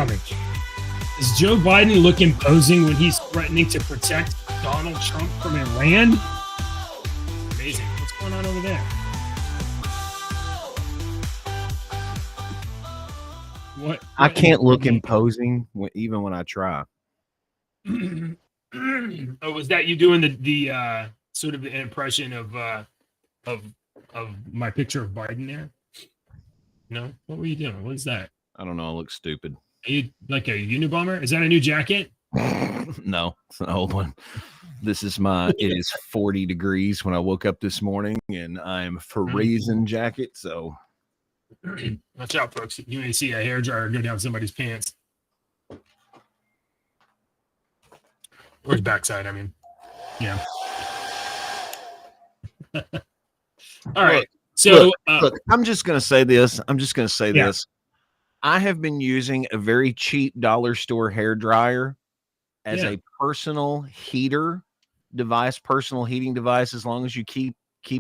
tell me, does Joe Biden look imposing when he's threatening to protect Donald Trump from Iran? Amazing. What's going on over there? What I can't look imposing even when I try. Oh, was that you doing the sort of the impression of my picture of Biden there? No, what were you doing? What is that? I don't know. I look stupid. Are you like a Unabomber? Is that a new jacket? No, it's an old one. This is it is 40 degrees when I woke up this morning, and I'm freezing jacket. So watch out, folks. You may see a hairdryer go down somebody's pants. Or his backside, I mean. Yeah. All right. So look, I'm just going to say this. This. I have been using a very cheap dollar store hair dryer as a personal heating device. As long as you keep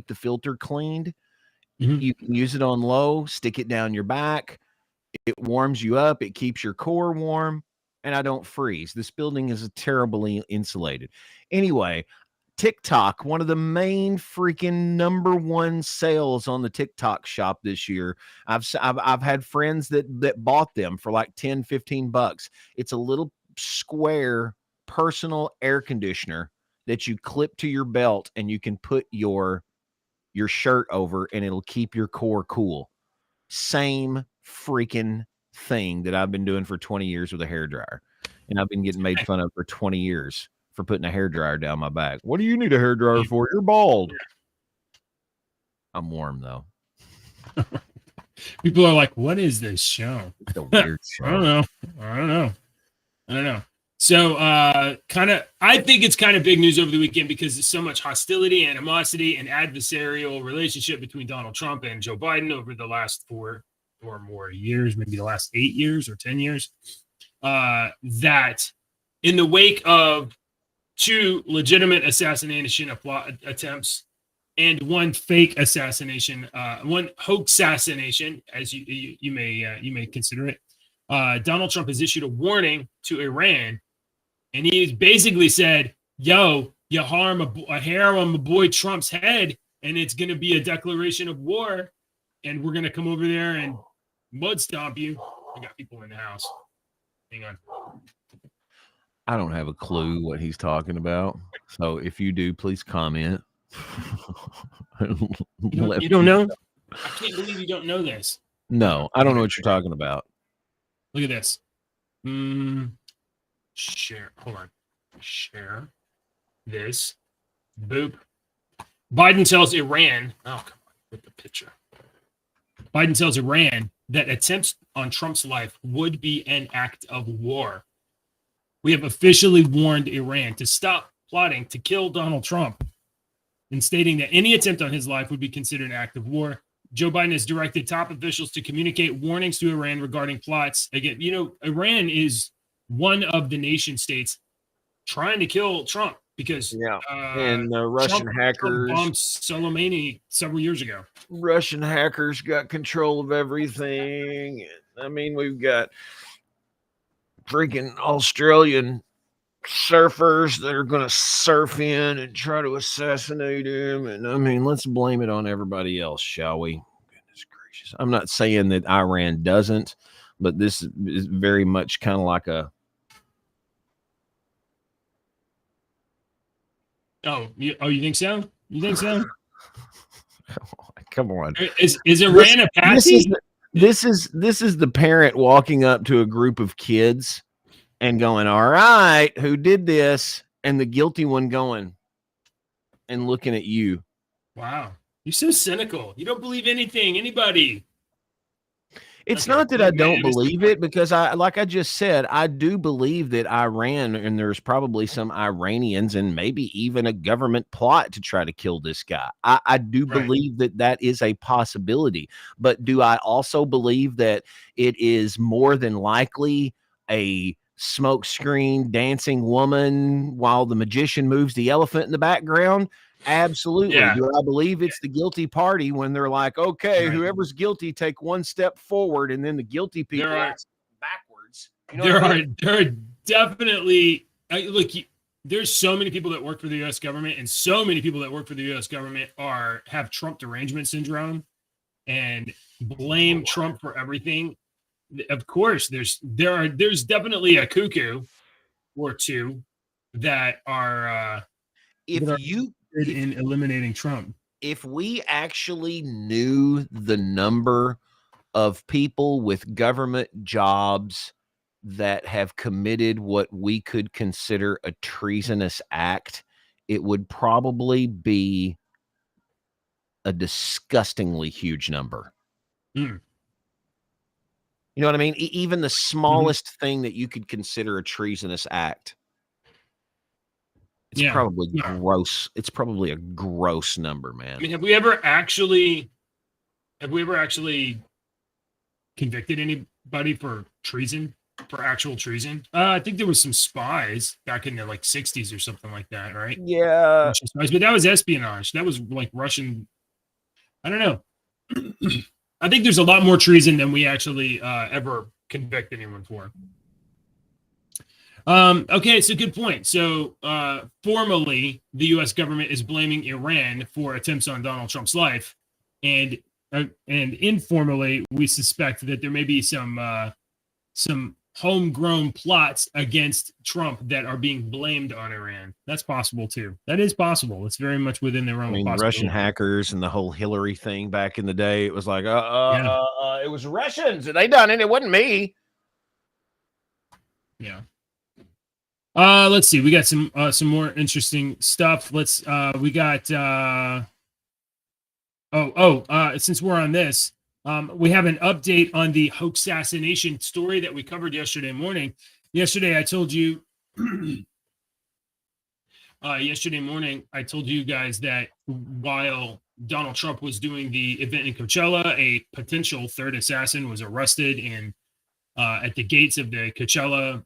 the filter cleaned, you can use it on low, stick it down your back. It warms you up. It keeps your core warm, and I don't freeze. This building is terribly insulated. Anyway, TikTok, one of the main freaking number one sales on the TikTok shop this year. I've had friends that bought them for like $10-15. It's a little square personal air conditioner that you clip to your belt, and you can put your shirt over, and it'll keep your core cool. Same freaking thing that I've been doing for 20 years with a hairdryer, and I've been getting made fun of for 20 years for putting a hairdryer down my back. What do you need a hairdryer for? You're bald. I'm warm though. People are like, "What is this show?" It's a weird show. I don't know. So, I think it's kind of big news over the weekend because there's so much hostility, animosity, and adversarial relationship between Donald Trump and Joe Biden over the last 4 or more years, maybe the last 8 years or 10 years. That in the wake of 2 legitimate assassination attempts and 1 fake assassination, 1 hoax assassination, as you may consider it, Donald Trump has issued a warning to Iran, and he's basically said, "Yo, you harm a hair on my boy Trump's head, and it's going to be a declaration of war, and we're going to come over there and mud stomp you." I got people in the house. Hang on. I don't have a clue what he's talking about. So if you do, please comment. You don't know? I can't believe you don't know this. No, I don't know what you're talking about. Look at this. Share. Hold on. Share this. Boop. Biden tells Iran. Oh, come on. With the picture. Biden tells Iran that attempts on Trump's life would be an act of war. We have officially warned Iran to stop plotting to kill Donald Trump, and stating that any attempt on his life would be considered an act of war. Joe Biden has directed top officials to communicate warnings to Iran regarding plots. Again, Iran is one of the nation states trying to kill Trump because and Russian hackers bombed Soleimani several years ago. Russian hackers got control of everything. I mean, we've got freaking Australian surfers that are going to surf in and try to assassinate him. And I mean, let's blame it on everybody else, shall we? Goodness gracious. I'm not saying that Iran doesn't, but this is very much kind of like a. You think so? You think so? Come on. Is Iran a patsy? This is the parent walking up to a group of kids and going, "All right, who did this?" And the guilty one going and looking at you. Wow. You're so cynical. You don't believe anybody. It's not that I don't believe it, because like I just said, I do believe that Iran, and there's probably some Iranians and maybe even a government plot to try to kill this guy. I do believe that is a possibility. But do I also believe that it is more than likely a smoke screen dancing woman while the magician moves the elephant in the background? Absolutely. Yeah. Do I believe it's the guilty party when they're like, okay, whoever's guilty, take one step forward, and then the guilty people backwards? You know what I mean? there are definitely there's so many people that work for the U.S. government, and so many people that work for the U.S. government have Trump derangement syndrome and blame Trump for everything. Of course, there's definitely a cuckoo or two that are If that are you in eliminating Trump. if we actually knew the number of people with government jobs that have committed what we could consider a treasonous act, it would probably be a disgustingly huge number. Mm. You know what I mean? Even the smallest thing that you could consider a treasonous act. It's probably gross. It's probably a gross number, man. I mean, have we ever actually convicted anybody for treason, for actual treason? I think there was some spies back in the like 60s or something like that, right? Yeah. Russian spies, but that was espionage. That was like Russian. I don't know. I think there's a lot more treason than we actually ever convict anyone for. Okay, so good point. So formally, the U.S. government is blaming Iran for attempts on Donald Trump's life, and informally, we suspect that there may be some homegrown plots against Trump that are being blamed on Iran. That's possible too. That is possible. It's very much within their realm. I mean, Russian hackers and the whole Hillary thing back in the day. It was like, it was Russians and they done it. It wasn't me. Yeah. Let's see. We got some more interesting stuff. Since we're on this, we have an update on the hoax assassination story that we covered yesterday morning. Yesterday, I told you. Yesterday morning, I told you guys that while Donald Trump was doing the event in Coachella, a potential third assassin was arrested at the gates of the Coachella.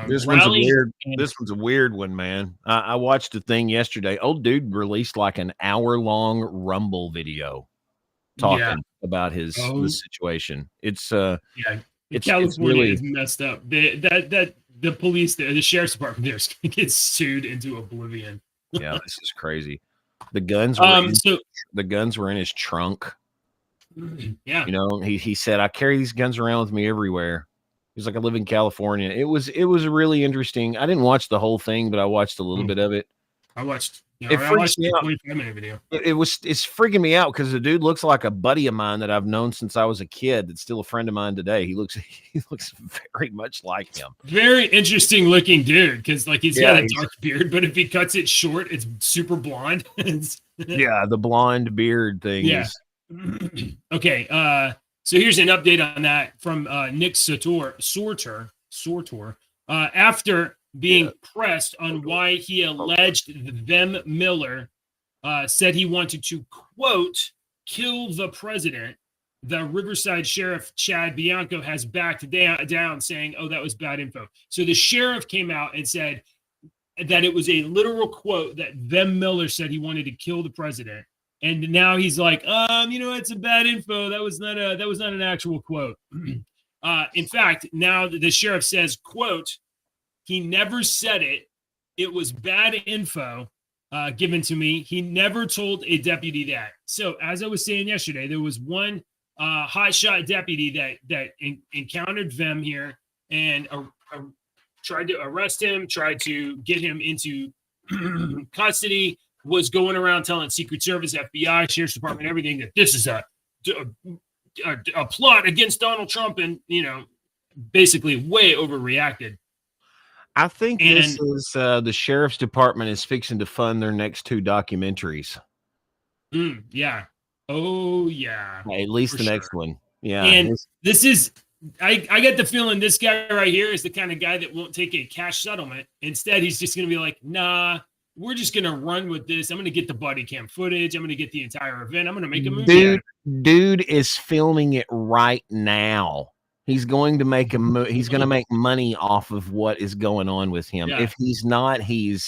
This rally. One's a weird one, man. I watched a thing yesterday. Old dude released like an hour-long Rumble video talking about the situation. It's California is messed up. The police, the sheriff's department there gets sued into oblivion. Yeah, this is crazy. The guns were in his trunk. Yeah, you know, he said, "I carry these guns around with me everywhere." He's like, "I live in California." It was really interesting. I didn't watch the whole thing, but I watched a little bit of it. I watched the 25-minute video. It's freaking me out because the dude looks like a buddy of mine that I've known since I was a kid. That's still a friend of mine today. He looks very much like him. Very interesting looking dude because like he's got a dark beard, but if he cuts it short, it's super blonde. Yeah, the blonde beard thing. Yeah. Okay. So here's an update on that from Nick Sortor. After being pressed on why he alleged Vem Miller said he wanted to, quote, kill the president, the Riverside Sheriff Chad Bianco has backed down saying, oh, that was bad info. So the sheriff came out and said that it was a literal quote that Vem Miller said he wanted to kill the president. And now he's like, it's a bad info. That was not an actual quote. In fact, now the sheriff says, quote, he never said it. It was bad info given to me. He never told a deputy that. So as I was saying yesterday, there was one hotshot deputy that encountered Vem here and tried to arrest him, tried to get him into custody, was going around telling Secret Service, FBI, Sheriff's Department, everything that this is a plot against Donald Trump, and basically way overreacted. I think this is the Sheriff's Department is fixing to fund their next 2 documentaries. Yeah. Oh yeah. At least the next one. Yeah. And this is I get the feeling this guy right here is the kind of guy that won't take a cash settlement. Instead, he's just going to be like, nah, we're just going to run with this. I'm going to get the body cam footage. I'm going to get the entire event. I'm going to make a movie. Dude is filming it right now. He's going to make he's going to make money off of what is going on with him. Yeah. If he's not, he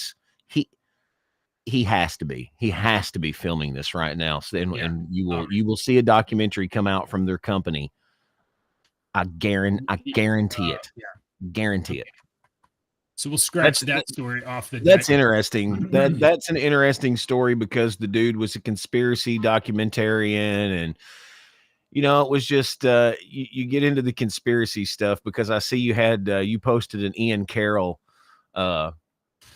has to be. He has to be filming this right now. So and you will see a documentary come out from their company. I guarantee it. Yeah. Guarantee it. So we'll scratch That's- that story off the That's deck. interesting. That's an interesting story because the dude was a conspiracy documentarian, and it was just you get into the conspiracy stuff because I see you had you posted an Ian Carroll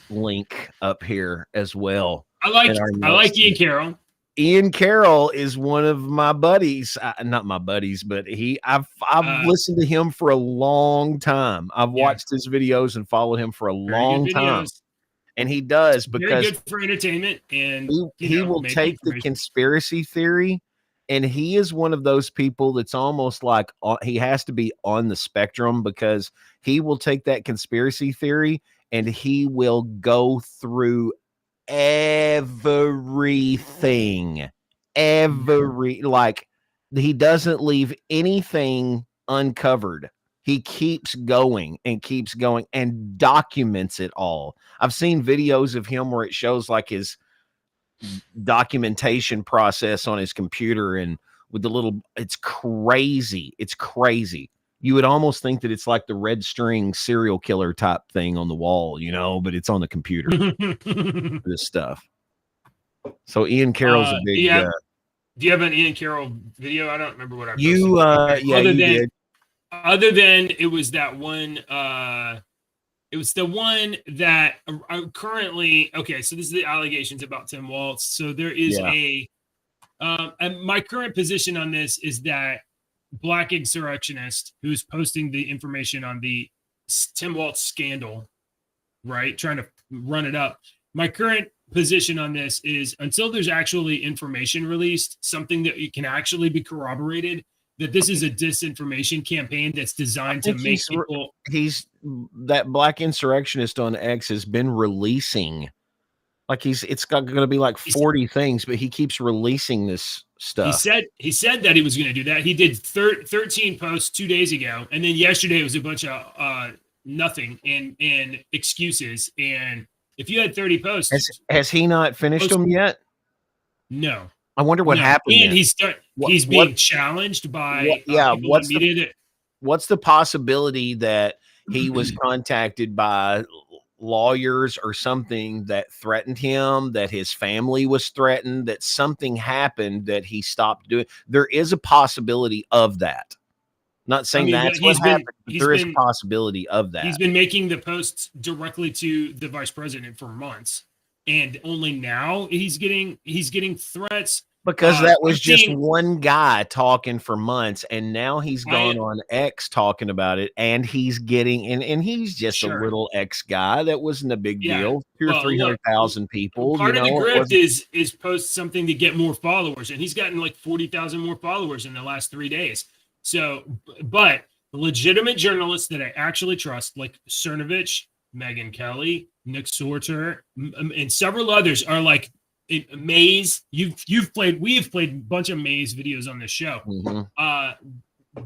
link up here as well. I like in our I like notes. Ian Carroll. Ian Carroll is one of my buddies, not my buddies, but I've listened to him for a long time. I've watched his videos and followed him for a Very long good time. videos. And he does Very because good for entertainment, and he will take the conspiracy theory, and he is one of those people that's almost like he has to be on the spectrum because he will take that conspiracy theory and he will go through everything, like he doesn't leave anything uncovered. He keeps going and documents it all. I've seen videos of him where it shows like his documentation process on his computer and with the little, it's crazy. It's crazy. You would almost think that it's like the red string serial killer type thing on the wall, but it's on the computer. This stuff. So Ian Carroll's a big. Do you have an Ian Carroll video? I don't remember what I posted. You did. Other than it was that one. It was the one that currently. Okay, so this is the allegations about Tim Walz. So there is and my current position on this is that Black Insurrectionist, who's posting the information on the Tim Walz scandal, right, trying to run it up. My current position on this is until there's actually information released, something that can actually be corroborated, that this is a disinformation campaign that's designed to make people. That Black Insurrectionist on X has been releasing, like it's going to be like 40 things, but he keeps releasing this stuff. He said that he was going to do that. He did 13 posts 2 days ago, and then yesterday it was a bunch of nothing and excuses. And if you had 30 posts, has he not finished them yet? No. I wonder what happened. And he's being challenged by what's the possibility that he was contacted by lawyers or something that threatened him, that his family was threatened, that something happened that he stopped doing? There is a possibility of that. Not saying that's what happened, but there is a possibility of that. He's been making the posts directly to the vice president for months, and only now he's getting threats. Because that was just one guy talking for months, and now he's gone on X talking about it, and he's getting and he's just a little X guy. That wasn't a big deal. 200,000 or 300,000 people. Part of the grift is post something to get more followers, and he's gotten like 40,000 more followers in the last 3 days. So, but legitimate journalists that I actually trust, like Cernovich, Megyn Kelly, Nick Sorter, and several others, are like Maze. We have played a bunch of Maze videos on this show. Mm-hmm.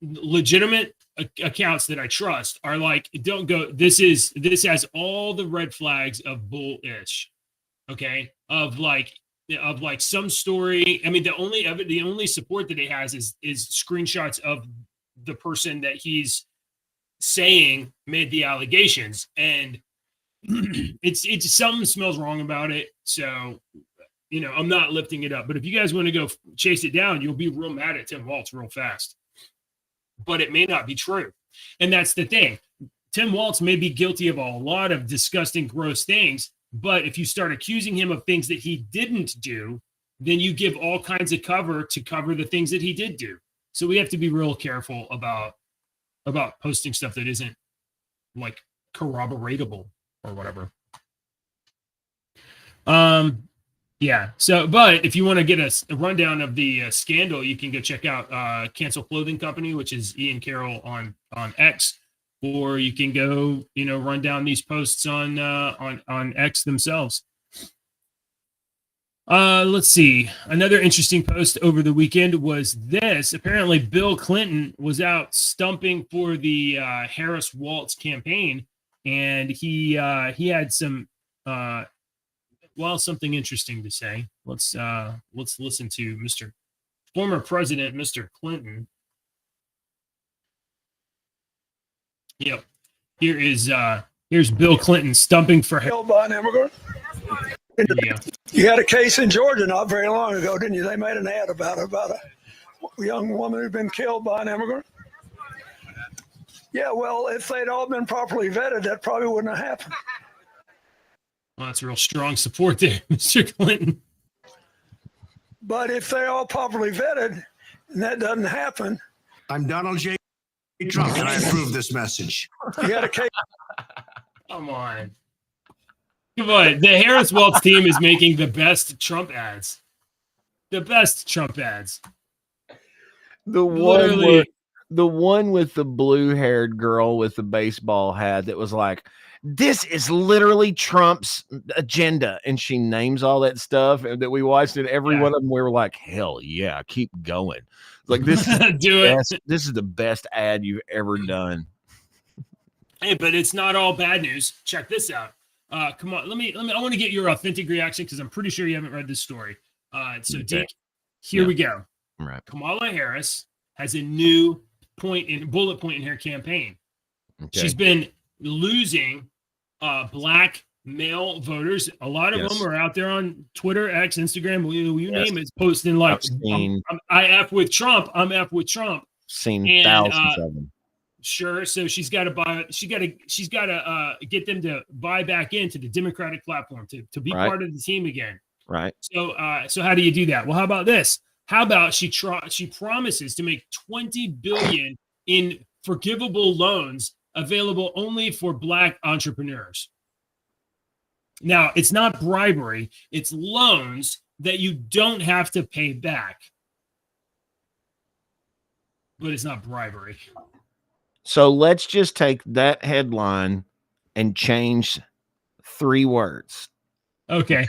Legitimate accounts that I trust are like, don't go. This has all the red flags of bullish. Okay, of like some story. I mean, the only support that he has is screenshots of the person that he's saying made the allegations, and it's something smells wrong about it. So, I'm not lifting it up. But if you guys want to go chase it down, you'll be real mad at Tim Walz real fast. But it may not be true, and that's the thing. Tim Walz may be guilty of a lot of disgusting, gross things. But if you start accusing him of things that he didn't do, then you give all kinds of cover to cover the things that he did do. So we have to be real careful about posting stuff that isn't like corroboratable or whatever. Yeah. So, but if you want to get a rundown of the scandal, you can go check out Cancel Clothing Company, which is Ian Carroll on X. Or you can go, run down these posts on X themselves. Let's see. Another interesting post over the weekend was this. Apparently, Bill Clinton was out stumping for the Harris Walz campaign, and he had some something interesting to say. Let's listen to Mr. former President, Mr. Clinton. Yep. Here's Bill Clinton stumping for him. Killed by an immigrant. You had a case in Georgia not very long ago, didn't you? They made an ad about a young woman who'd been killed by an immigrant. Yeah, well, if they'd all been properly vetted, that probably wouldn't have happened. Well, that's real strong support there, Mr. Clinton. But if they're all properly vetted and that doesn't happen. I'm Donald J. Trump, and I approve this message. You had a case. Come on. Come on. The Harris Welch team is making the best Trump ads. The best Trump ads. The one with the blue-haired girl with the baseball hat that was like, this is literally Trump's agenda. And she names all that stuff that we watched, and every one of them, we were like, hell yeah, keep going. Like, this is this is the best ad you've ever done. Hey, but it's not all bad news. Check this out. Come on, let me. I want to get your authentic reaction because I'm pretty sure you haven't read this story. So, Dick, here we go. Right. Kamala Harris has a new bullet point in her campaign. Okay. She's been losing black male voters. A lot of them are out there on Twitter, X, Instagram, you name it, posting like, I F with Trump. I'm F with Trump. Seen thousands of them. Sure. So she's got to get them to buy back into the Democratic platform to be part of the team again. Right. So how do you do that? Well, how about this? How about she promises to make $20 billion in forgivable loans available only for black entrepreneurs. Now, it's not bribery, it's loans that you don't have to pay back. But it's not bribery. So let's just take that headline and change 3 words. Okay.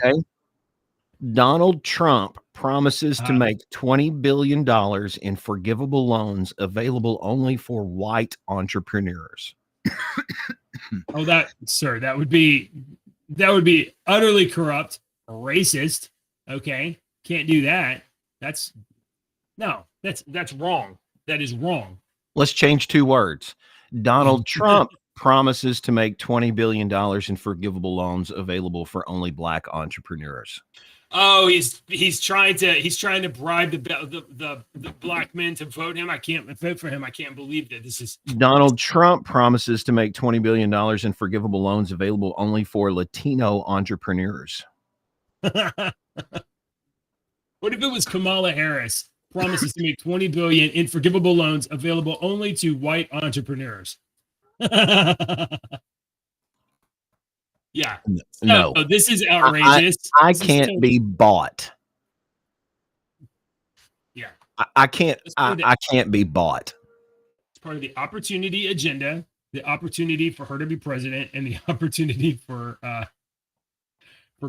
Donald Trump promises to make $20 billion in forgivable loans available only for white entrepreneurs. That would be utterly corrupt, racist. Okay. Can't do that. That's wrong. That is wrong. Let's change 2 words. Donald Trump promises to make $20 billion in forgivable loans available for only black entrepreneurs. Oh, he's trying to bribe the black men to vote him. I can't vote for him. I can't believe that this is. Donald Trump promises to make $20 billion in forgivable loans available only for Latino entrepreneurs. What if it was Kamala Harris promises to make $20 billion in forgivable loans available only to white entrepreneurs? Yeah. No. So this is outrageous. I can't be bought. Yeah. I can't be bought. It's part of the opportunity agenda, the opportunity for her to be president, and the opportunity for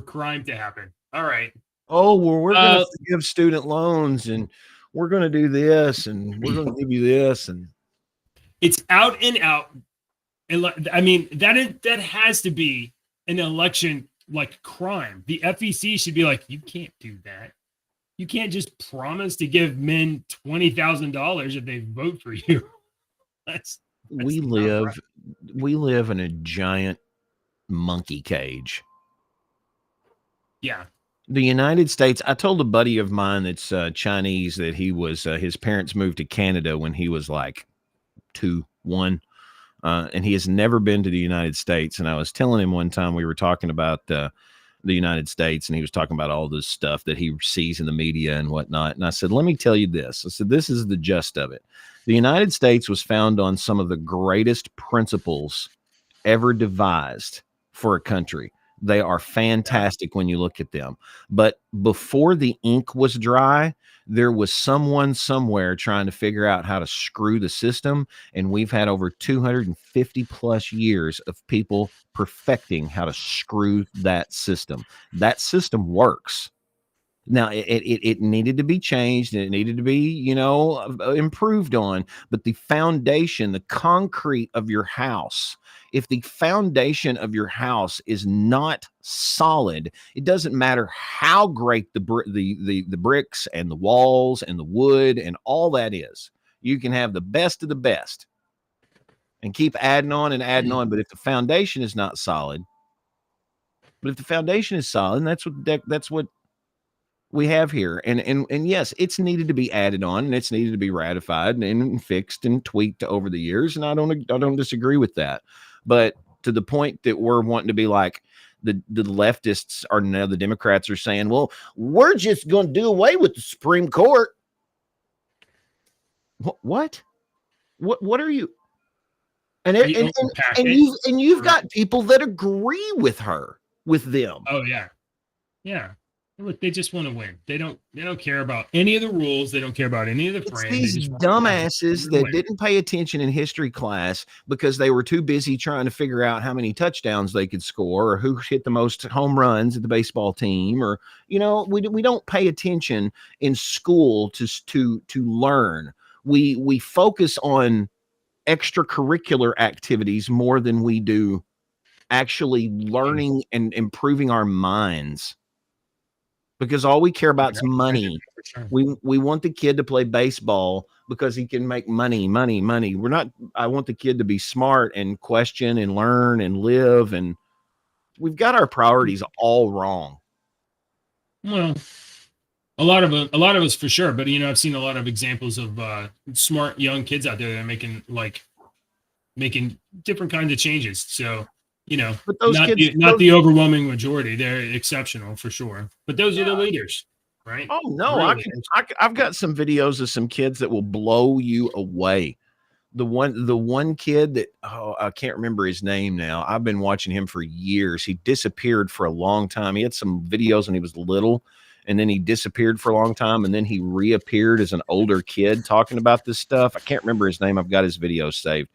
crime to happen. All right. Oh, well, we're going to give student loans, and we're going to do this, and we're going to give you this, and it's out and out. I mean, that has to be an election like crime. The FEC should be like, you can't do that. You can't just promise to give men $20,000 if they vote for you. We live in a giant monkey cage. Yeah. The United States, I told a buddy of mine that's Chinese that he was, his parents moved to Canada when he was like 2, 1. And he has never been to the United States. And I was telling him one time, we were talking about the United States, and he was talking about all this stuff that he sees in the media and whatnot. And I said, let me tell you this. I said, this is the gist of it. The United States was founded on some of the greatest principles ever devised for a country. They are fantastic when you look at them. But before the ink was dry, there was someone somewhere trying to figure out how to screw the system. And we've had over 250 plus years of people perfecting how to screw that system. That system works. Now, it needed to be changed, and it needed to be, improved on. But the foundation, the concrete of your house, if the foundation of your house is not solid, it doesn't matter how great the bricks and the walls and the wood and all that is. You can have the best of the best. and keep adding on and adding on. But if the foundation is not solid, but if the foundation is solid, and that's what we have here. And yes, it's needed to be added on, and it's needed to be ratified and fixed and tweaked over the years. And I don't disagree with that. But to the point that we're wanting to be like the leftists are now, the Democrats are saying, well, we're just going to do away with the Supreme Court. What are you? And you've got people that agree with them. Oh yeah. Yeah. Look, they just want to win. They don't care about any of the rules. They don't care about any of the frames. These dumbasses that didn't pay attention in history class because they were too busy trying to figure out how many touchdowns they could score or who hit the most home runs at the baseball team, or we don't pay attention in school to learn. We focus on extracurricular activities more than we do actually learning and improving our minds. Because all we care about is money. We want the kid to play baseball because he can make money. I want the kid to be smart and question and learn and live. And we've got our priorities all wrong. Well, a lot of us for sure. But I've seen a lot of examples of smart young kids out there that are making different kinds of changes. So. But those not the overwhelming majority. They're exceptional for sure. But those are the leaders, right? Oh no, I've got some videos of some kids that will blow you away. The one kid that I can't remember his name now. I've been watching him for years. He disappeared for a long time. He had some videos when he was little, and then he disappeared for a long time, and then he reappeared as an older kid talking about this stuff. I can't remember his name. I've got his videos saved.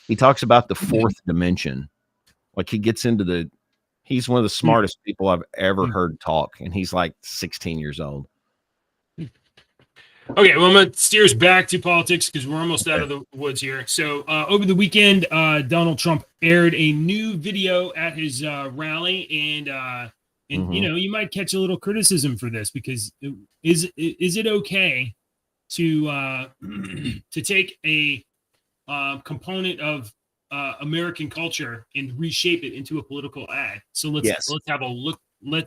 He talks about the fourth dimension. Like he gets into he's one of the smartest people I've ever heard talk. And he's like 16 years old. Okay. Well, I'm going to steer us back to politics because we're almost out of the woods here. So over the weekend, Donald Trump aired a new video at his rally. And you might catch a little criticism for this because is it okay to take a component of American culture and reshape it into a political ad? So let's have a look.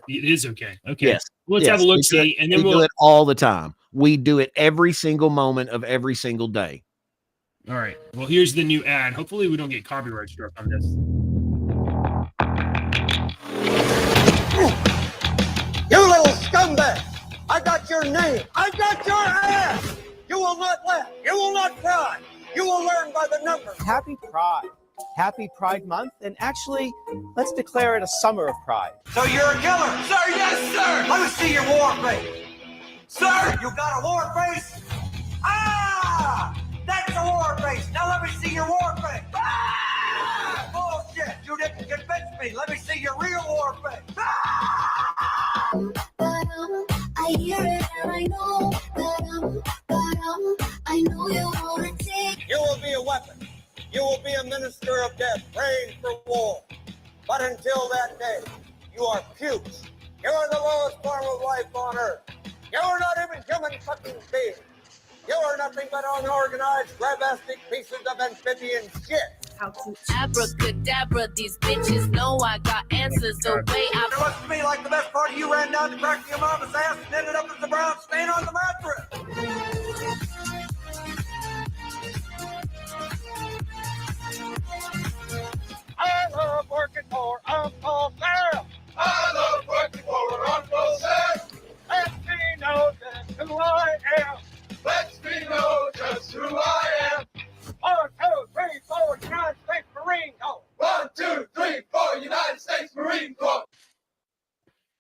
It is okay. Okay. Yes. Let's have a look. See, and then we'll do it all the time. We do it every single moment of every single day. All right. Well, here's the new ad. Hopefully, we don't get copyright struck on this. You little scumbag! I got your name. I got your ass. You will not laugh. You will not cry. You will learn by the numbers. Happy Pride. Happy Pride Month. And actually, let's declare it a summer of pride. So you're a killer? Sir, yes, sir. Let me see your war face. Sir, you got a war face? Ah! That's a war face. Now let me see your war face. Ah! Bullshit. You didn't convince me. Let me see your real war face. Ah! I hear it and I know I know you wanna take. You will be a weapon. You will be a minister of death, praying for war. But until that day, you are pukes. You are the lowest form of life on earth. You are not even human fucking beings. You are nothing but unorganized, grabastic pieces of amphibian shit. Abracadabra, these bitches know I got answers the way I... It looks to me like the best part of you ran down to crack your mama's ass and ended up as a brown stain on the mattress. I love working for Uncle Sam. I love working for Uncle Sam. Let me know just who I am. Let me know just who I am. 1, 2, 3, 4, United States Marine Corps. 1, 2, 3, 4, United States Marine Corps.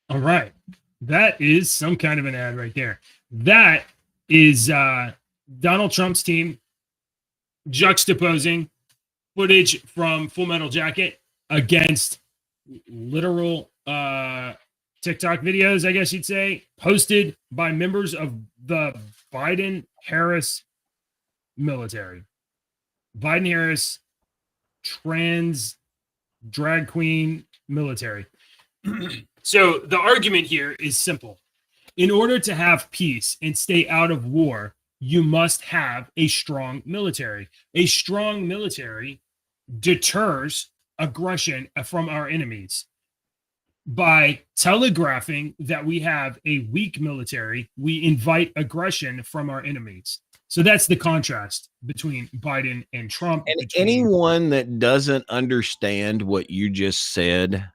All right. That is some kind of an ad right there. That is Donald Trump's team juxtaposing footage from Full Metal Jacket against literal TikTok videos, I guess you'd say, posted by members of the Biden-Harris military. Biden-Harris trans drag queen military. So the argument here is simple. In order to have peace and stay out of war, you must have a strong military. A strong military deters aggression from our enemies. By telegraphing that we have a weak military, we invite aggression from our enemies. So that's the contrast between Biden and Trump. And between- anyone that doesn't understand what you just said,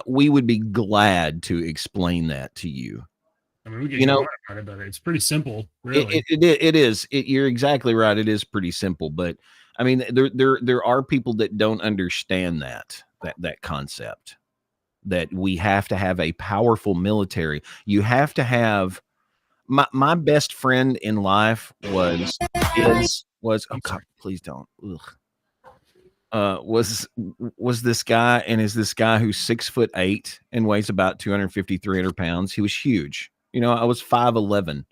we would be glad to explain that to you. I mean, we get you know, about it. It's pretty simple, really. It is. You're exactly right. It is pretty simple, but I mean, there are people that don't understand that concept, that we have to have a powerful military. You have to have. My best friend in life was oh God, please don't. Was this guy, and is this guy who's 6'8" and weighs about 250, 300 pounds. He was huge. You know, I was 5'11",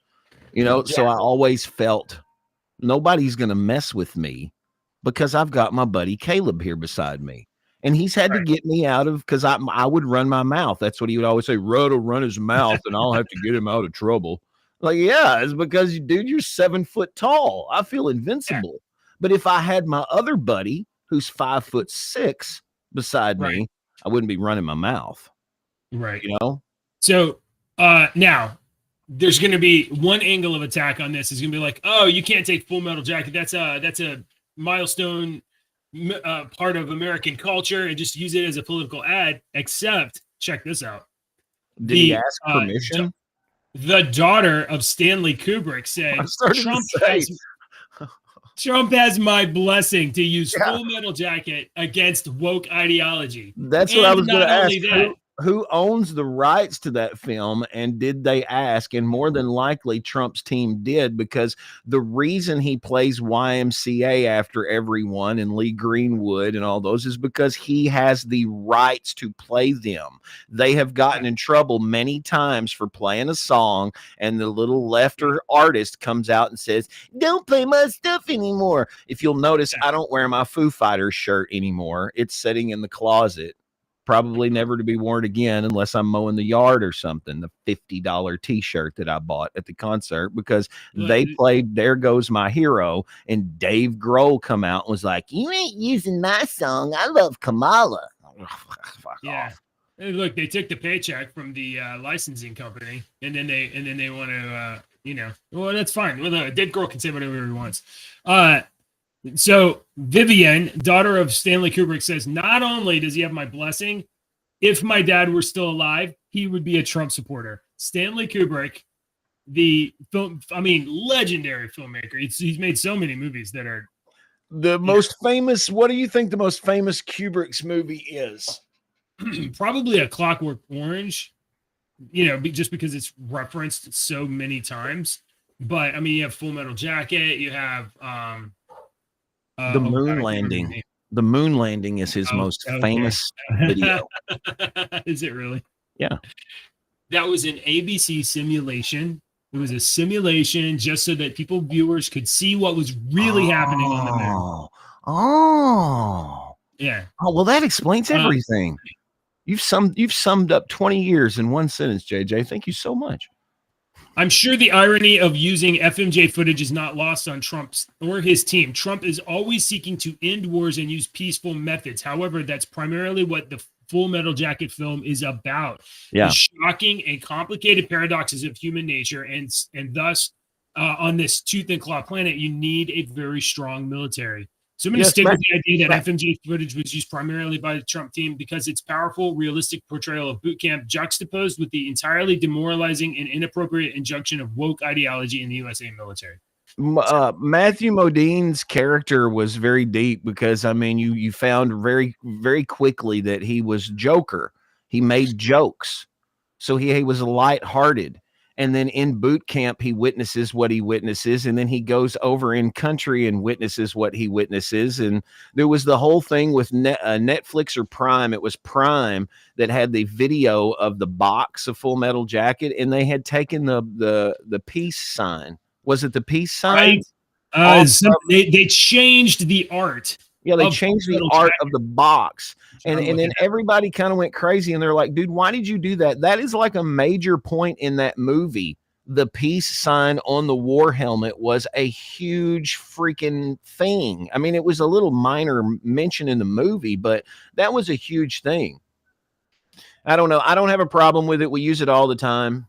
you know, so I always felt nobody's going to mess with me because I've got my buddy Caleb here beside me. And he's had to get me out of, because I would run my mouth. That's what he would always say. Rudd will run his mouth and I'll have to get him out of trouble. Like, yeah, it's because, dude, you're 7 foot tall. I feel invincible. Yeah. But if I had my other buddy who's 5'6" beside me, I wouldn't be running my mouth. Right. You know? So now there's going to be one angle of attack on this is going to be like, oh, you can't take Full Metal Jacket. That's a milestone part of American culture and just use it as a political ad. Except, check this out. Did he ask permission? The daughter of Stanley Kubrick said, Trump has my blessing to use Full Metal Jacket against woke ideology. That's what I was going to ask. Who owns the rights to that film, and did they ask? And more than likely Trump's team did, because the reason he plays YMCA after everyone and Lee Greenwood and all those is because he has the rights to play them. They have gotten in trouble many times for playing a song, and the little lefter artist comes out and says, don't play my stuff anymore. If you'll notice, I don't wear my Foo Fighters shirt anymore. It's sitting in the closet, probably never to be worn again unless I'm mowing the yard or something. The $50 t-shirt that I bought at the concert, because they played There Goes My Hero, and Dave Grohl come out and was like, you ain't using my song. I love Kamala. Fuck off. And look, they took the paycheck from the licensing company, and then they want to, well, that's fine. Well, Dave Grohl can say whatever he wants. So Vivian, daughter of Stanley Kubrick, says, not only does he have my blessing, if my dad were still alive, he would be a Trump supporter. Stanley Kubrick, legendary filmmaker. He's made so many movies that are the most famous. What do you think the most famous Kubrick's movie is? Probably A Clockwork Orange, just because it's referenced so many times. But I mean, you have Full Metal Jacket, you have the moon landing. The moon landing is his most famous video. Is it really? Yeah. That was an ABC simulation. It was a simulation just so that viewers could see what was really happening on the moon. Oh. Yeah. Oh, well, that explains everything. You've summed up 20 years in one sentence, JJ. Thank you so much. I'm sure the irony of using FMJ footage is not lost on Trump or his team. Trump is always seeking to end wars and use peaceful methods. However, that's primarily what the Full Metal Jacket film is about. Yeah. The shocking and complicated paradoxes of human nature. And thus, on this tooth and claw planet, you need a very strong military. So I'm going to stick with the idea that FMJ footage was used primarily by the Trump team because it's powerful, realistic portrayal of boot camp juxtaposed with the entirely demoralizing and inappropriate injunction of woke ideology in the USA military. Matthew Modine's character was very deep because, I mean, you found very, very quickly that he was Joker. He made jokes. So he was lighthearted. And then in boot camp, he witnesses what he witnesses. And then he goes over in country and witnesses what he witnesses. And there was the whole thing with Netflix or Prime. It was Prime that had the video of the box of Full Metal Jacket. And they had taken the peace sign. Was it the peace sign? Right. They changed the art. Yeah, they changed the art of the box. And then everybody kind of went crazy, and they're like, dude, why did you do that? That is like a major point in that movie the peace sign on the war helmet was a huge freaking thing. I mean, it was a little minor mention in the movie, but that was a huge thing. I don't know. I don't have a problem with it. We use it all the time.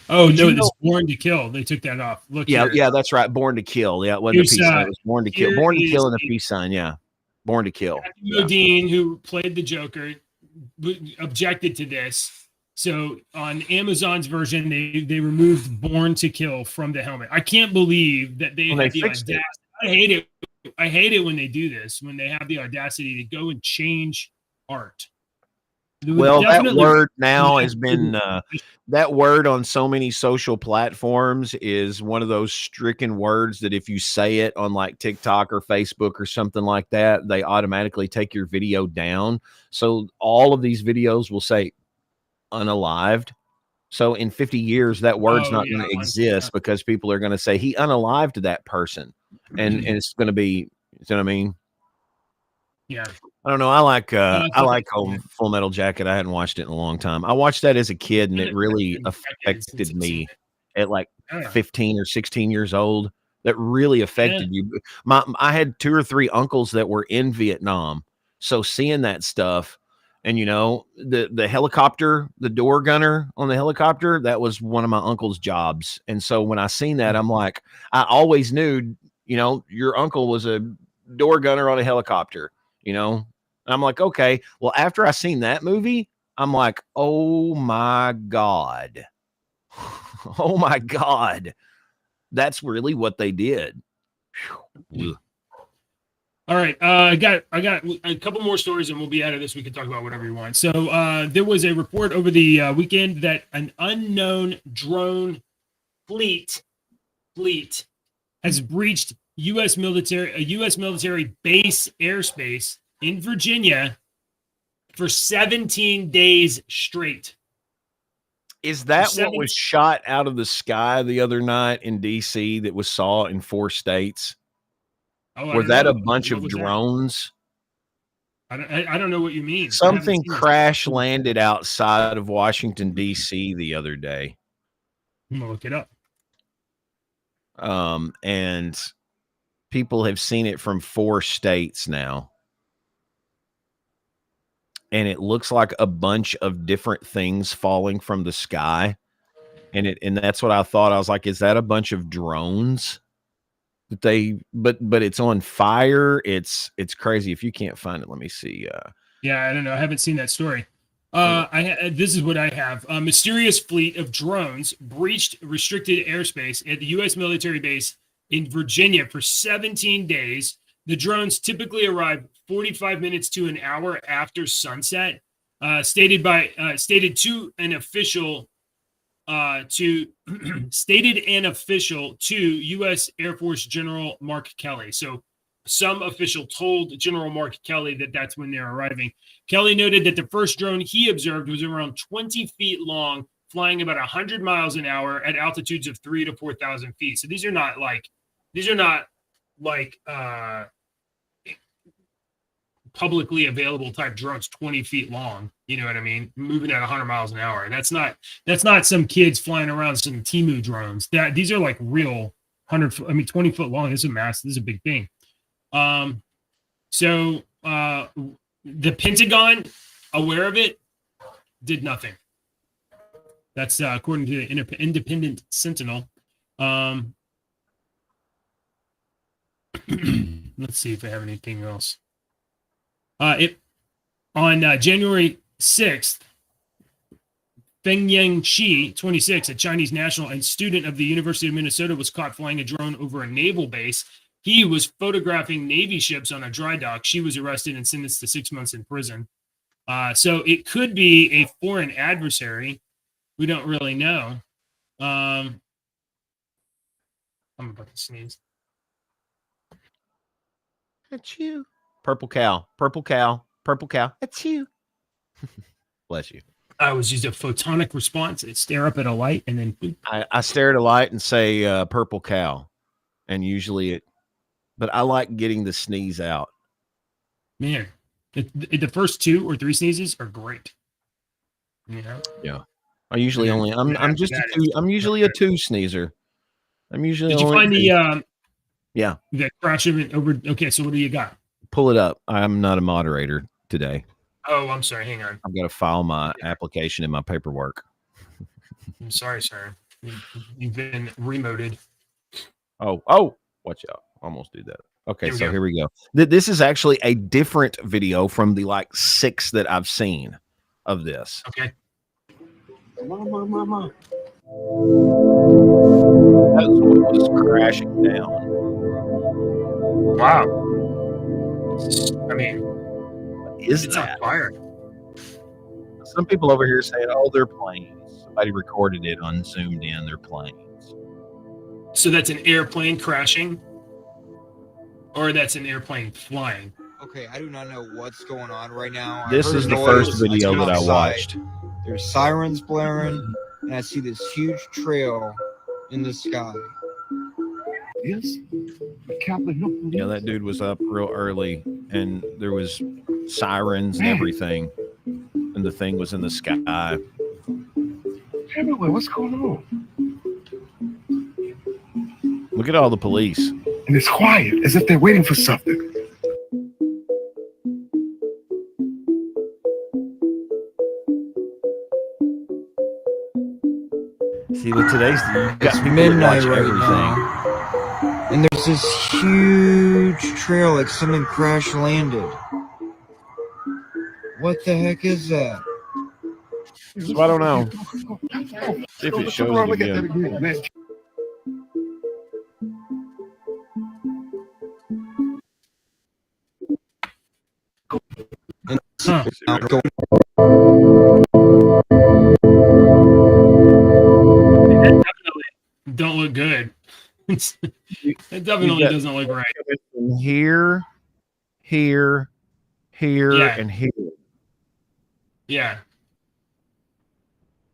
Oh Did no, you it's know- Born to Kill. They took that off. Look, Yeah, here. yeah, that's right. Born to Kill. Yeah, it wasn't Here's, the peace sign. It was Born to Kill. here Born to is Kill and the the- peace sign. Yeah, Born to Kill. Matthew Yeah. Modine, who played the Joker, objected to this. So on Amazon's version, they removed Born to Kill from the helmet. I can't believe that they Well, had they the fixed audacity. it. I hate it. I hate it when they do this, when they have the audacity to go and change art. They would Well, that definitely- word now has been that word on so many social platforms is one of those stricken words that if you say it on like TikTok or Facebook or something like that, they automatically take your video down. So all of these videos will say unalived. So in 50 years, that word's Oh, not yeah, going to 100%. exist because people are going to say he unalived that person, and it's going to be, you know what I mean? Yeah. I don't know. I like it's I okay. like Full Metal Jacket. I hadn't watched it in a long time. I watched that as a kid, and it really Decades affected since me it's- at like Yeah. 15 or 16 years old. That really affected you. I had 2 or 3 uncles that were in Vietnam, so seeing that stuff, and you know the helicopter, the door gunner on the helicopter, that was one of my uncle's jobs. And so when I seen that, I'm like, I always knew, you know, your uncle was a door gunner on a helicopter. You know, and I'm like, okay. Well, after I seen that movie, I'm like, oh my God. Oh my God. That's really what they did. Whew. All right, I got a couple more stories, and we'll be out of this. We can talk about whatever you want. So there was a report over the weekend that an unknown drone fleet has breached a U.S. military base airspace in Virginia for 17 days straight. Is that what Seven- was shot out of the sky the other night in DC that was saw in 4 states? Oh, I Was don't that know. a bunch What of was that? drones? I don't know what you mean. I haven't Something seen it. crash landed outside of Washington, D.C. the other day. I'm gonna look it up. And people have seen it from 4 states now. And it looks like a bunch of different things falling from the sky. And that's what I thought. I was like, is that a bunch of drones that but it's on fire? It's crazy. If you can't find it, let me see. Yeah, I don't know. I haven't seen that story. This is what I have. A mysterious fleet of drones breached restricted airspace at the U.S. military base in Virginia for 17 days. The drones typically arrive 45 minutes to an hour after sunset. Stated an official to U.S. Air Force General Mark Kelly. So some official told General Mark Kelly that that's when they're arriving. Kelly noted that the first drone he observed was around 20 feet long, flying about 100 miles an hour at altitudes of 3,000 to 4,000 feet. So these are not like publicly available type drones 20 feet long, you know what I mean, moving at 100 miles an hour. That's not some kids flying around some Temu drones. These are like real 20 foot long. This is a big thing. So the Pentagon, aware of it, did nothing. That's according to the Independent Sentinel. Let's see if I have anything else. On January 6th, Fengyang Shi, 26, a Chinese national and student of the University of Minnesota, was caught flying a drone over a naval base. He was photographing Navy ships on a dry dock. She was arrested and sentenced to 6 months in prison. So it could be a foreign adversary. We don't really know. I'm about to sneeze. That's you. Purple cow. That's you. Bless you. I was used a photonic response. It stare up at a light and then boop. I stare at a light and say purple cow. And usually but I like getting the sneeze out. Man, the first 2 or 3 sneezes are great. You know? Yeah. I usually And only then I'm after just a that, two. it's- I'm usually a two sneezer. I'm usually Did you only find the yeah. the crash event over? Okay, so what do you got? Pull it up. I'm not a moderator today. Oh, I'm sorry. Hang on. I've got to file my application and my paperwork. I'm sorry, sir. You've been remoted. Oh, watch out. Almost do that. Okay, Here we so go. here we go. This is actually a different video from the like 6 that I've seen of this. Okay. Mama. That's what was crashing down. Wow. I mean, Is it's on that? fire. Some people over here saying, "Oh, they're planes." Somebody recorded it on zoomed in. They're planes. So that's an airplane crashing, or that's an airplane flying. Okay, I do not know what's going on right now. I This heard is the noise. first I video came that I outside. watched. There's sirens blaring, and I see this huge trail in the sky. Yes. Yeah, that dude was up real early, and there was sirens and everything, and the thing was in the sky. Everywhere. What's going on? Look at all the police. And it's quiet, as if they're waiting for something. See, with today's you got It's people that midnight watch right everything. now, and there's this huge trail like something crash landed. What the heck is that? So I don't know. See if it shows it Look at that again. again, man. Huh. That definitely don't look good. It definitely got- doesn't look right. From here, here, Yeah. and here. Yeah.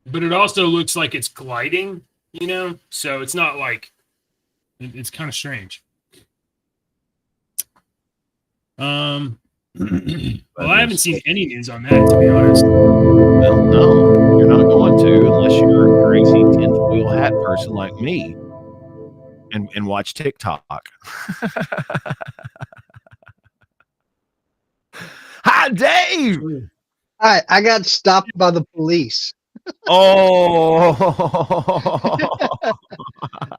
But it also looks like it's gliding, you know? So it's not like it's kind of strange. Well, I haven't seen any news on that, to be honest. Well, no, you're not going to unless you're a crazy tinfoil hat person like me and watch TikTok. Hi, Dave. Hi, I got stopped by the police, Oh,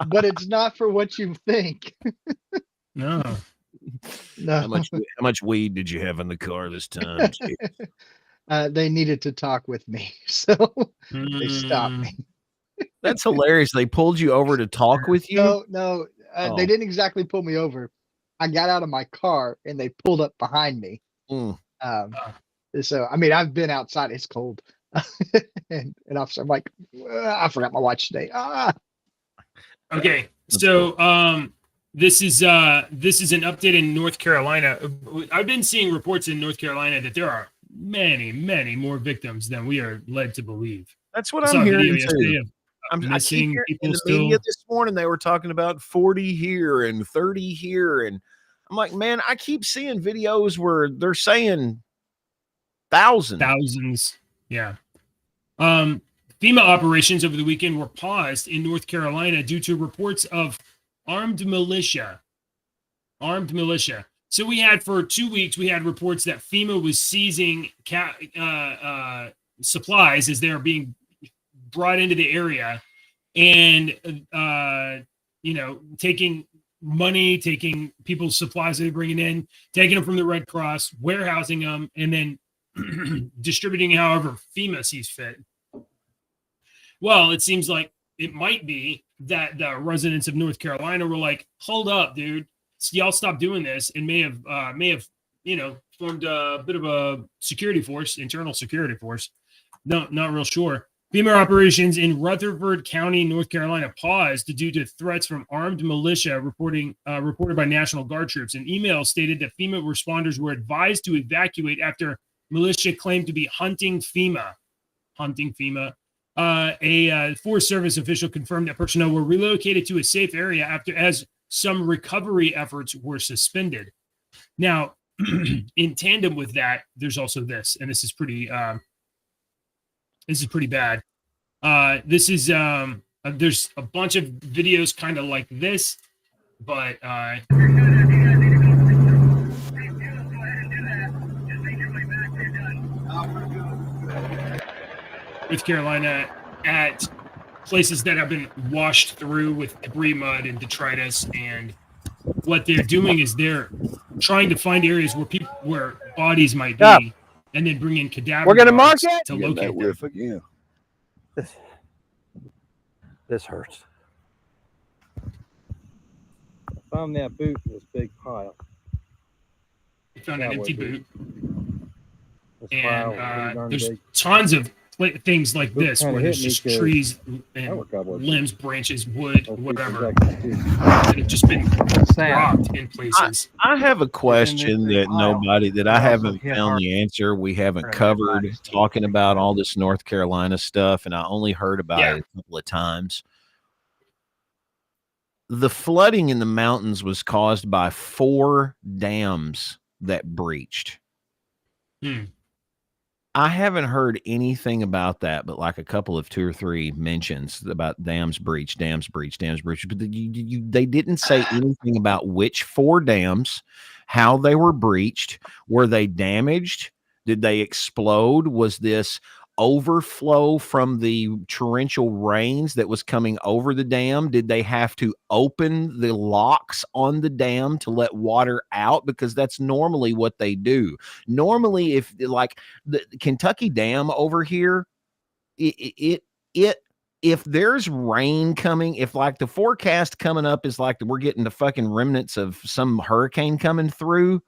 but it's not for what you think. No. No, how much weed did you have in the car this time? Chief? they needed to talk with me, so they stopped Mm, me. That's hilarious. They pulled you over to talk with you. No, Oh. they didn't exactly pull me over. I got out of my car and they pulled up behind me. Mm. So, I mean, I've been outside. It's cold. and officer, I'm like, I forgot my watch today. Okay. So this is an update in North Carolina. I've been seeing reports in North Carolina that there are many, many more victims than we are led to believe. That's what I saw I'm a video hearing yesterday too. of I keep missing hearing people in the still. media this morning they were talking about 40 here and 30 here, and I'm like, man, I keep seeing videos where they're saying thousands. Yeah. FEMA operations over the weekend were paused in North Carolina due to reports of armed militia. So we had for 2 weeks, we had reports that FEMA was seizing supplies as they are being brought into the area, and taking money, taking people's supplies they're bringing in, taking them from the Red Cross, warehousing them, and then distributing however FEMA sees fit. Well, it seems like it might be that the residents of North Carolina were like, "Hold up, dude! Y'all stop doing this," and may have formed a bit of a security force, internal security force. No, not real sure. FEMA operations in Rutherford County, North Carolina, paused due to threats from armed militia reported by National Guard troops. An email stated that FEMA responders were advised to evacuate after militia claimed to be hunting FEMA. A Forest Service official confirmed that personnel were relocated to a safe area as some recovery efforts were suspended. Now, in tandem with that, there's also this, and this is pretty bad. This is there's a bunch of videos kind of like this, but North Carolina at places that have been washed through with debris, mud, and detritus, and what they're doing is they're trying to find areas where bodies might be, and then bring in cadaver. We're gonna mark dogs it? to locate them. again. This hurts. Found that boot in this big pile. They found an empty boot, This pile was pretty and darn there's big. tons of things like Boot this kinda where there's hit me just 'cause trees I and work out with limbs, branches, wood, those whatever, pieces too. that have just been dropped in places. I have a question that nobody that I also haven't hit found hard. the answer. We haven't Right. covered talking about all this North Carolina stuff, and I only heard about Yeah. it a couple of times. The flooding in the mountains was caused by 4 dams that breached. Hmm. I haven't heard anything about that, but like a couple of 2 or 3 mentions about dams breached. But they didn't say anything about which 4 dams, how they were breached, were they damaged, did they explode, was this overflow from the torrential rains that was coming over the dam? Did they have to open the locks on the dam to let water out? Because that's normally what they do. Normally, if like the Kentucky Dam over here, if there's rain coming, if like the forecast coming up is like we're getting the fucking remnants of some hurricane coming through,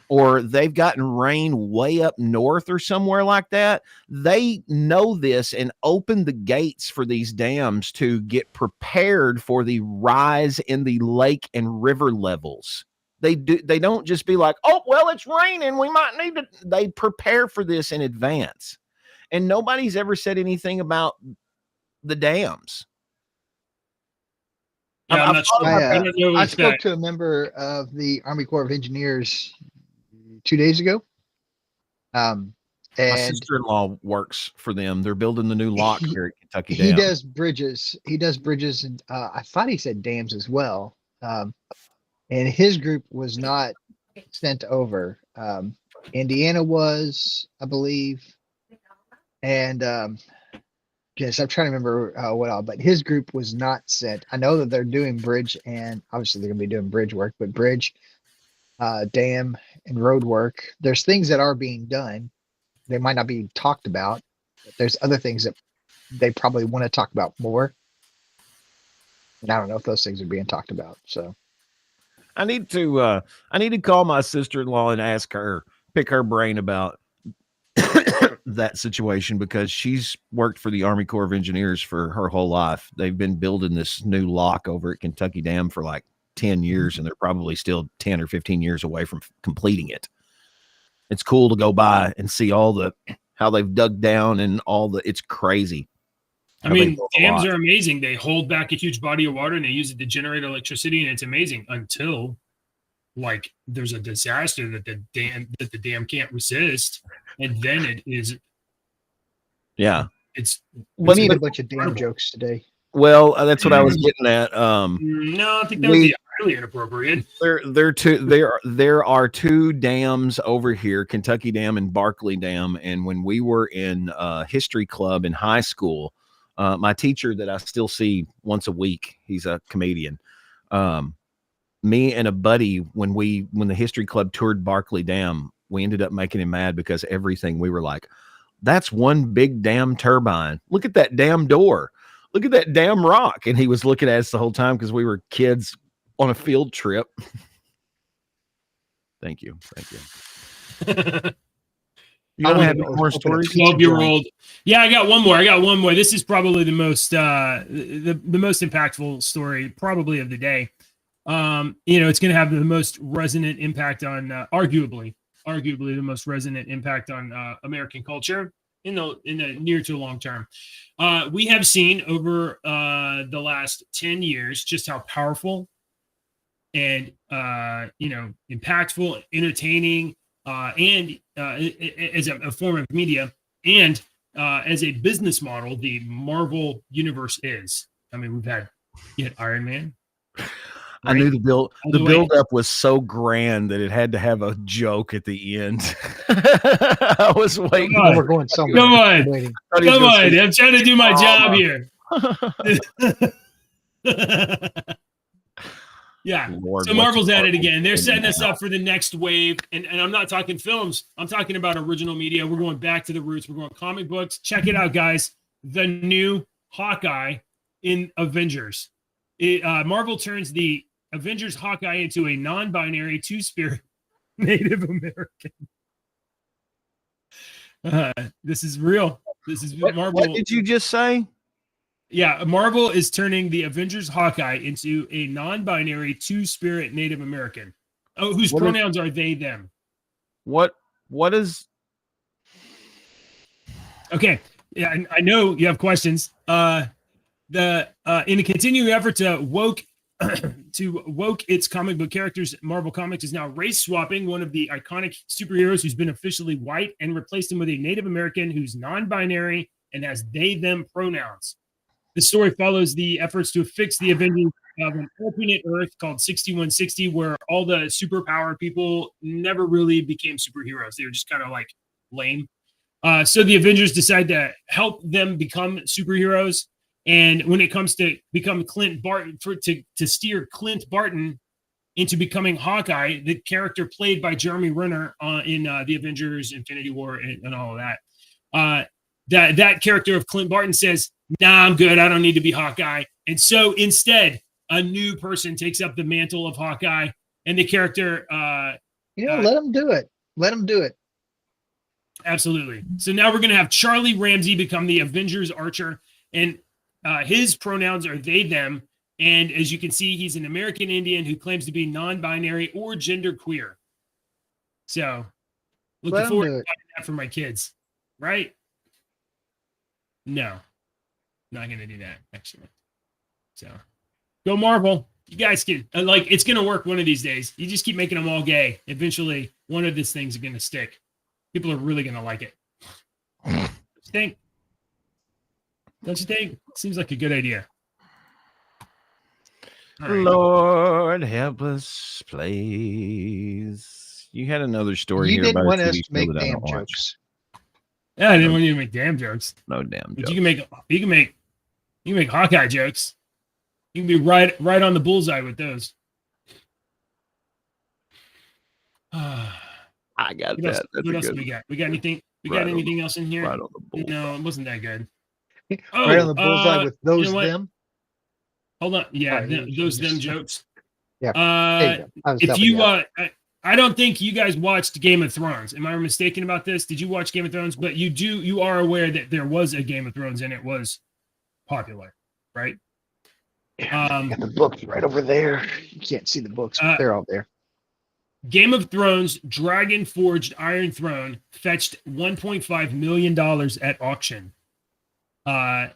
or they've gotten rain way up north or somewhere like that, they know this and open the gates for these dams to get prepared for the rise in the lake and river levels. They don't just be like, oh, well, it's raining, we might need to. They prepare for this in advance. And nobody's ever said anything about the dams. Yeah, I'm not sure. I don't know I if spoke that. to a member of the Army Corps of Engineers 2 days ago. My And sister-in-law works for them. They're building the new lock He- here at Kentucky he Dam. does bridges. He does bridges, and I thought he said dams as well. And his group was not sent over. Indiana was, I believe, and yes, I'm trying to remember what all. But his group was not sent. I know that they're doing bridge, and obviously they're going to be doing bridge work, but bridge, dam, and road work. There's things that are being done. They might not be talked about, but there's other things that they probably want to talk about more. And I don't know if those things are being talked about. So I need to call my sister-in-law and ask her, pick her brain about that situation, because she's worked for the Army Corps of Engineers for her whole life. They've been building this new lock over at Kentucky Dam for like 10 years, and they're probably still 10 or 15 years away from completing it. It's cool to go by and see all how they've dug down and it's crazy. I mean, dams are amazing. They hold back a huge body of water and they use it to generate electricity, and it's amazing until like there's a disaster that the dam can't resist, and then it is. Yeah, we need a bunch of damn jokes today. Well, that's what I was getting at. No, I think that would be highly inappropriate. There are 2 dams over here, Kentucky Dam and Barkley Dam. And when we were in history club in high school, my teacher that I still see once a week, he's a comedian. Me and a buddy, when the history club toured Barkley Dam, we ended up making him mad because everything we were like, that's one big damn turbine. Look at that damn door. Look at that damn rock. And he was looking at us the whole time because we were kids on a field trip. Thank you. You don't have any more stories? 12-year-old. Yeah, I got one more. This is probably the most the most impactful story probably of the day. It's going to have the most resonant impact on arguably the most resonant impact on American culture in the near to long term. We have seen over the last 10 years just how powerful and impactful, entertaining, and as a form of media, and as a business model the Marvel universe is. I mean, we've had Iron Man. I knew the build the way- up was so grand that it had to have a joke at the end. I was waiting. Come on. We're going somewhere. Come on. Waiting. Thought he was Come gonna on, say I'm trying to do my job drama. here. Yeah. Lord, So what's Marvel's at it Marvel again. They're doing setting us now? up for the next wave. And I'm not talking films. I'm talking about original media. We're going back to the roots. We're going comic books. Check it out, guys. The new Hawkeye in Avengers. Marvel turns the Avengers Hawkeye into a non-binary two-spirit Native American. This is real. This is Marvel. What did you just say? Yeah, Marvel is turning the Avengers Hawkeye into a non-binary two-spirit Native American. Oh, whose What is- pronouns are they, them? What is Okay, yeah, I know you have questions. In a continuing effort to woke its comic book characters, Marvel Comics is now race swapping one of the iconic superheroes who's been officially white and replaced him with a Native American who's non-binary and has they/them pronouns. The story follows the efforts to fix the Avengers of an alternate Earth called 6160, where all the superpower people never really became superheroes. They were just kind of like lame. So the Avengers decide to help them become superheroes. And when it comes to become Clint Barton, to steer Clint Barton into becoming Hawkeye, the character played by Jeremy Renner in the Avengers, Infinity War, and all of that, that character of Clint Barton says, "Nah, I'm good. I don't need to be Hawkeye." And so instead, a new person takes up the mantle of Hawkeye, and the character. Let them do it. Let them do it. Absolutely. So now we're going to have Charlie Ramsey become the Avengers Archer, and his pronouns are they, them. And as you can see, he's an American Indian who claims to be non-binary or genderqueer. So Let looking 'em forward do to it. finding that for my kids. Right? No, not going to do that, actually. So go Marvel. You guys can, it's going to work one of these days. You just keep making them all gay. Eventually, one of these things are going to stick. People are really going to like it. Don't you think? Don't you think? Seems like a good idea. All right. Lord help us, please? You had another story You here didn't about want a us TV to make show that I damn don't watch. jokes. Yeah, I didn't want you to make damn jokes. No damn But joke. you can make Hawkeye jokes. You can be right on the bullseye with those. I got What else, that. That's what a else do good we got? We got anything? We Right got on anything else in here? right on the bull. No, it wasn't that good. Right on the bullseye with those you know what? them. Hold on. Yeah, All right, those them jokes. Yeah. There you go. I was If helping you, out. I don't think you guys watched Game of Thrones. Am I mistaken about this? Did you watch Game of Thrones? But you are aware that there was a Game of Thrones and it was popular, right? I got the books right over there. You can't see the books, but they're all there. Game of Thrones Dragon Forged Iron Throne fetched $1.5 million at auction. There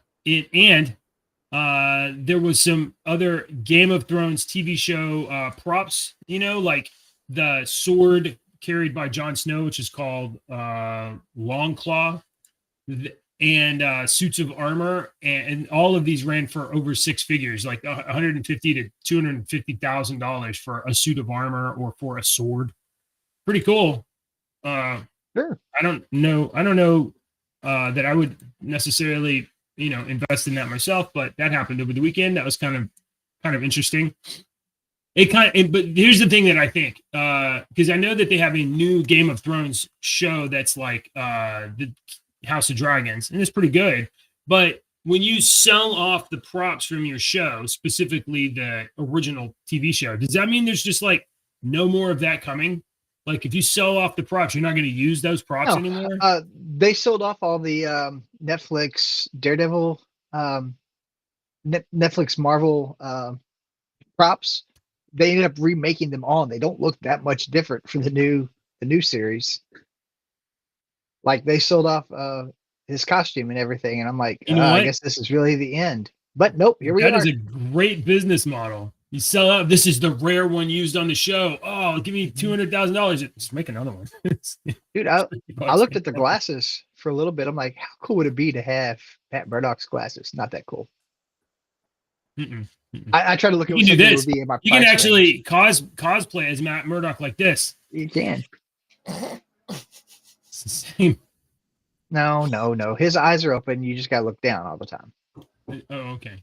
was some other Game of Thrones TV show props, like the sword carried by Jon Snow, which is called Longclaw, and suits of armor, and all of these ran for over six figures, like $150,000 to $250,000 for a suit of armor or for a sword. Pretty cool. Sure. I don't know that I would necessarily invest in that myself, but that happened over the weekend. That was kind of interesting. But here's the thing that I think, because I know that they have a new Game of Thrones show that's like the House of Dragons, and it's pretty good. But when you sell off the props from your show, specifically the original TV show, does that mean there's just like no more of that coming? Like if you sell off the props, you're not going to use those props anymore? They sold off all the Netflix Daredevil, Netflix Marvel props. They ended up remaking them all, and they don't look that much different for the new series. Like they sold off his costume and everything, and I'm like, You know I what? guess this is really the end. But nope, here we That are. is a great business model. You sell out. This is the rare one used on the show. Oh, give me $200,000. Just make another one. Dude, I looked at the glasses for a little bit. I'm like, how cool would it be to have Matt Murdock's glasses? Not that cool. Mm-mm. I try to look at You can do something that this. would be in my You can price actually cosplay as Matt Murdock like this. range. You can. It's the same. No. His eyes are open. You just gotta look down all the time. Oh, okay.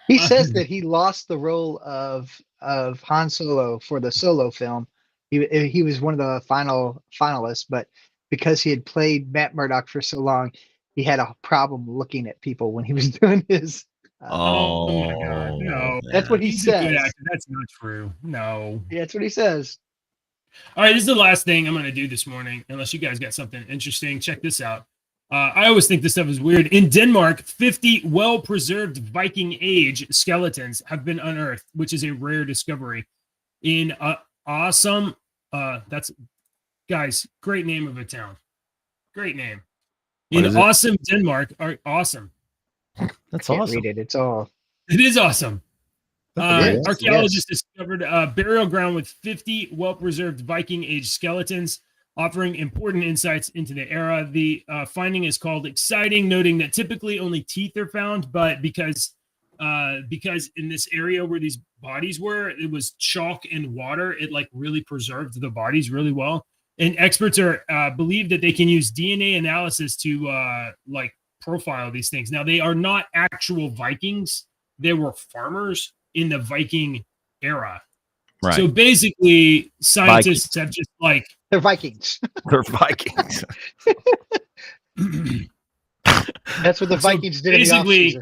He says that he lost the role of Han Solo for the Solo film. He was one of the finalists, but because he had played Matt Murdock for so long, he had a problem looking at people when he was doing his. Oh my God, no. That's what he He's a good says. actor. That's not true. No. Yeah, that's what he says. All right, this is the last thing I'm going to do this morning, unless you guys got something interesting. Check this out. I always think this stuff is weird. In Denmark, 50 well-preserved Viking age skeletons have been unearthed, which is a rare discovery. In awesome, that's guys, great name of a town. Great name. What In is it? awesome Denmark, awesome. That's Can't awesome. read it. It's all. It is awesome. It is, Archaeologists discovered a burial ground with 50 well-preserved Viking age skeletons, offering important insights into the era. The finding is called exciting, noting that typically only teeth are found, but because in this area where these bodies were, it was chalk and water. It like really preserved the bodies really well. And experts are believe that they can use DNA analysis to like profile these things. Now they are not actual Vikings; they were farmers in the Viking era. Right. So basically, scientists have just like They're Vikings. They're Vikings. That's what the So Vikings did in the basically, off-season.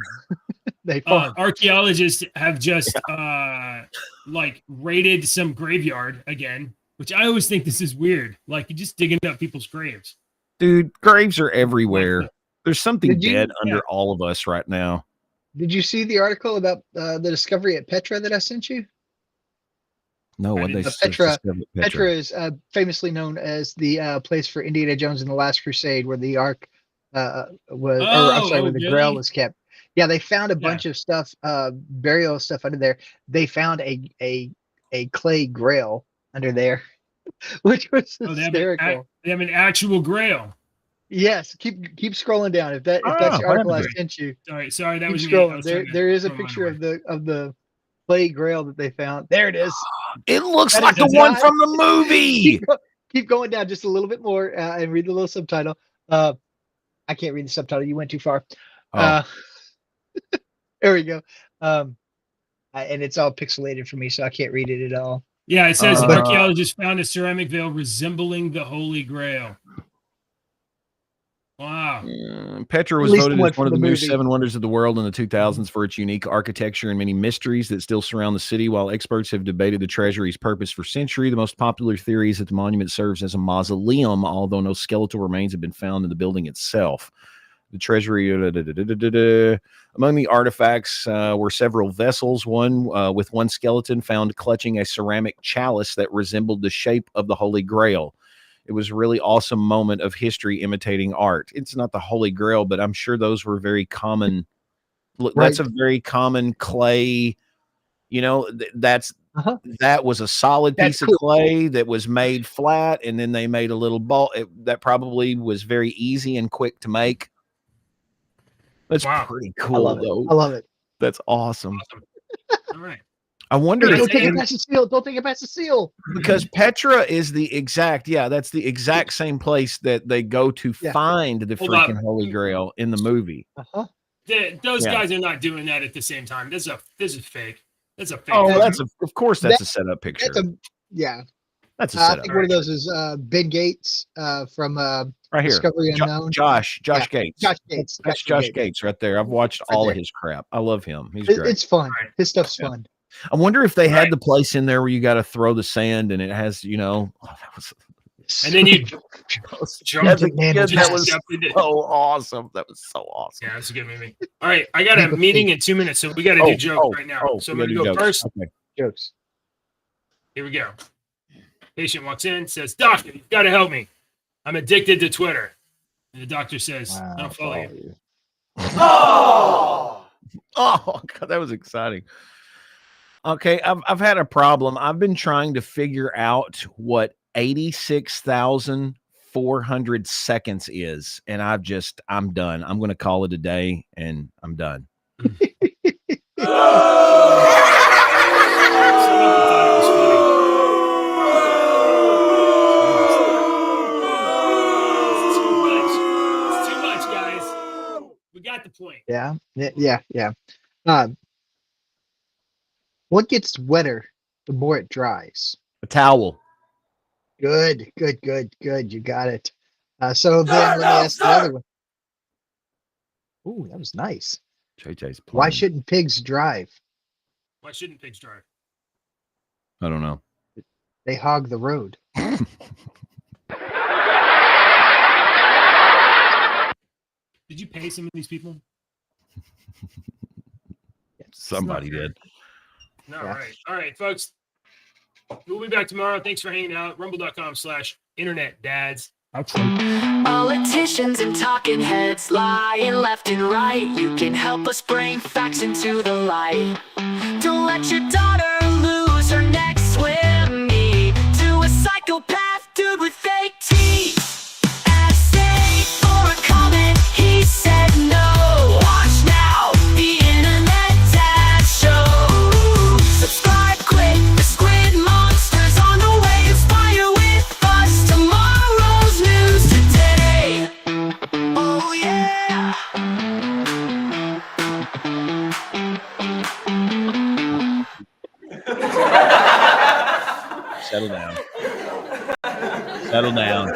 They farmed. archaeologists have just like raided some graveyard again, which I always think this is weird. Like you're just digging up people's graves. Dude, graves are everywhere. There's something Did you- dead under all of us right now. Did you see the article about the discovery at Petra that I sent you? No, what they Petra is famously known as the place for Indiana Jones and the Last Crusade, where the Ark was, where the Grail was kept. Yeah, they found a bunch of stuff, burial stuff under there. They found a clay Grail under there, which was hysterical. They have an actual grail. Yes, keep scrolling down. If that's the article I sent you. Sorry, that keep was me. scrolling. I was trying to There is a throw mine picture away. of the clay Grail that they found. There it is. It looks That like is the one not- from the movie. Keep going down just a little bit more and read the little subtitle. I can't read the subtitle. You went too far. Oh. There we go. And it's all pixelated for me, so I can't read it at all. Yeah, it says Uh, archaeologists found a ceramic veil resembling the Holy Grail. Wow. Petra At was least voted the one as one of from the the new movie. 7 wonders of the world in the 2000s for its unique architecture and many mysteries that still surround the city. While experts have debated the treasury's purpose for centuries, the most popular theory is that the monument serves as a mausoleum, although no skeletal remains have been found in the building itself. The treasury, among the artifacts were several vessels, one with one skeleton found clutching a ceramic chalice that resembled the shape of the Holy Grail. It was a really awesome moment of history imitating art. It's not the Holy Grail, but I'm sure those were very common. Look, that's a very common clay. You know, that was a solid piece of clay that was made flat, and then they made a little ball. That probably was very easy and quick to make. That's pretty cool, though. I love it. That's awesome. All right. I wonder Don't if take it past the seal. Don't take it past the seal. because Petra is the exact, that's the exact same place that they go to find the Hold freaking on. Holy Grail in the movie. Those Yeah. guys are not doing that at the same time. This is fake. That's a fake. Oh, picture. of course that's a setup picture. Yeah. That's a I setup. think one of those is Ben Gates from Right here. Discovery Unknown. Josh Yeah, Gates. Josh Gates. That's Josh Gates right there. I've watched Right all there. of his crap. I love him. He's It- great. It's fun. His stuff's fun. I wonder if they had the place in there where you got to throw the sand and it has, that was And then you jump. As a kid, that Just was jump into it. so awesome. That was so awesome. Yeah, that's a good movie. All right, I got a meeting in 2 minutes, so we got to do jokes right now. So I'm we going to gotta go do jokes. first. Okay. Jokes. Here we go. Patient walks in, says, "Doctor, you've got to help me. I'm addicted to Twitter." And the doctor says, "I don't follow you." Oh, God, that was exciting. Okay, I've had a problem. I've been trying to figure out what 400 seconds is, and I'm done. I'm going to call it a day, and I'm done. It's too much, guys. We got the point. Yeah. What gets wetter the more it dries? A towel. Good. You got it. So then let me ask the other one. Ooh, that was nice. JJ's playing. Why shouldn't pigs drive? Why shouldn't pigs drive? I don't know. They hog the road. Did you pay some of these people? Somebody did. All right. All right, folks. We'll be back tomorrow. Thanks for hanging out. Rumble.com/internet dads. Politicians and talking heads lying left and right. You can help us bring facts into the light. Don't let your daughter lose her next swim meet to a psychopath dude with fake teeth. Essay for a comment, he said no. Watch now, the Internet Dad Show. Subscribe quick, the squid monster's on the way. Inspire with us tomorrow's news today. Oh yeah. Settle down. Settle down.